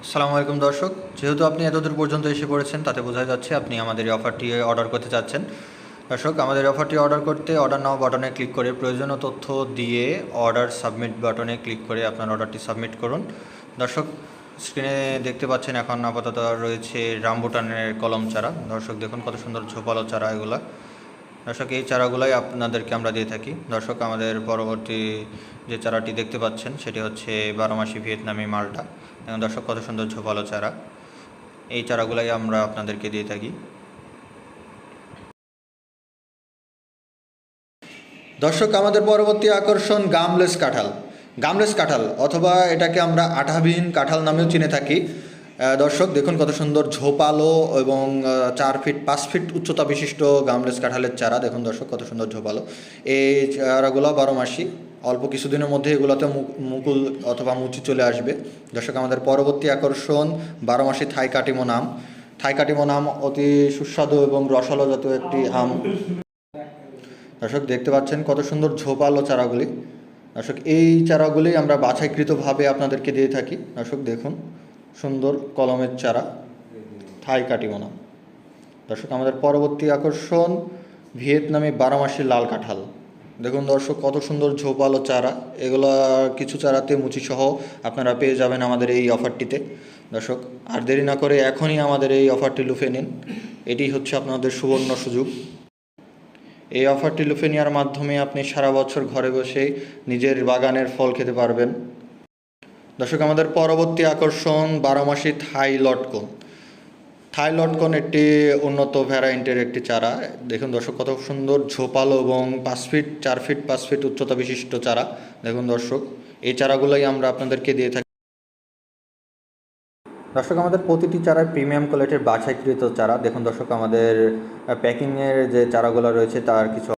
আসসালামু আলাইকুম দর্শক, যেহেতু আপনি এতদূর পর্যন্ত এসে পড়েছেন তাতে বোঝা যাচ্ছে আপনি আমাদের এই অফারটি অর্ডার করতে চাচ্ছেন। দর্শক, আমাদের অফারটি অর্ডার করতে অর্ডার নাও বাটনে ক্লিক করে প্রয়োজনীয় তথ্য দিয়ে অর্ডার সাবমিট বাটনে ক্লিক করে আপনার অর্ডারটি সাবমিট করুন। দর্শক, স্ক্রিনে দেখতে পাচ্ছেন এখন আপাতত রয়েছে রামবুটানের কলম চারা। দর্শক দেখুন কত সুন্দর ঝোপালো চারা এগুলা। দর্শক, এই চারাগুলাই আপনাদেরকে আমরা দিয়ে থাকি। দর্শক, আমাদের পরবর্তী যে চারাটি দেখতে পাচ্ছেন সেটি হচ্ছে 12 মাসি ভিয়েতনামি মালটা। এবং দর্শক কত সুন্দর ঝোপালো চারা, এই চারাগুলাই আমরা আপনাদেরকে দিয়ে থাকি। দর্শক, আমাদের পরবর্তী আকর্ষণ গামলেস কাঁঠাল। গামলেস কাঁঠাল অথবা এটাকে আমরা আঠাবিহীন কাঁঠাল নামেও চিনে থাকি। দর্শক দেখুন কত সুন্দর ঝোপালো এবং 4 ফিট 5 ফিট উচ্চতা বিশিষ্ট গামলেস কাঁঠালের চারা। দেখুন দর্শক কত সুন্দর ঝোপালো এই চারাগুলো 12 মাসি। অল্প কিছুদিনের মধ্যে এগুলোতে মুকুল অথবা মুচি চলে আসবে। দর্শক, আমাদের পরবর্তী আকর্ষণ 12 মাসি থাই কাটিমো নাম। থাই কাটিমো নাম অতি সুস্বাদু এবং রসালো জাতীয় একটি আম। দর্শক দেখতে পাচ্ছেন কত সুন্দর ঝোপালো চারাগুলি। দর্শক, এই চারাগুলি আমরা বাছাইকৃতভাবে আপনাদেরকে দিয়ে থাকি। দর্শক দেখুন সুন্দর কলমের চারা, থাই কাটিমোনা। দর্শক, আমাদের পরবর্তী আকর্ষণ ভিয়েতনামি 12 মাসি লাল কাঁঠাল। দেখুন দর্শক কত সুন্দর ঝোপালো চারা, এগুলা কিছু চারাতে মুচিসহ আপনারা পেয়ে যাবেন আমাদের এই অফারটিতে। দর্শক, আর দেরি না করে এখনই আমাদের এই অফারটি লুফে নিন, এটি হচ্ছে আপনাদের সুবর্ণ সুযোগ। এই অফারটি লুফে নেওয়ার মাধ্যমে আপনি সারা বছর ঘরে বসে নিজের বাগানের ফল খেতে পারবেন। দর্শক, আমাদের পরবর্তী আকর্ষণ 12 মাসি থাই লটকন। থাই লটকন একটি উন্নত ভ্যারাইটির একটি চারা। দেখুন দর্শক কত সুন্দর ঝোপালো এবং 5 ফিট 4 ফিট 5 ফিট উচ্চতা বিশিষ্ট চারা। দেখুন দর্শক, এই চারাগুলোই আমরা আপনাদেরকে দিয়ে থাকি। দর্শক, আমাদের প্রতিটি চারায় প্রিমিয়াম কোয়ালিটির বাছাইকৃত চারা। দেখুন দর্শক, আমাদের প্যাকিংয়ের যে চারাগুলো রয়েছে তার কিছু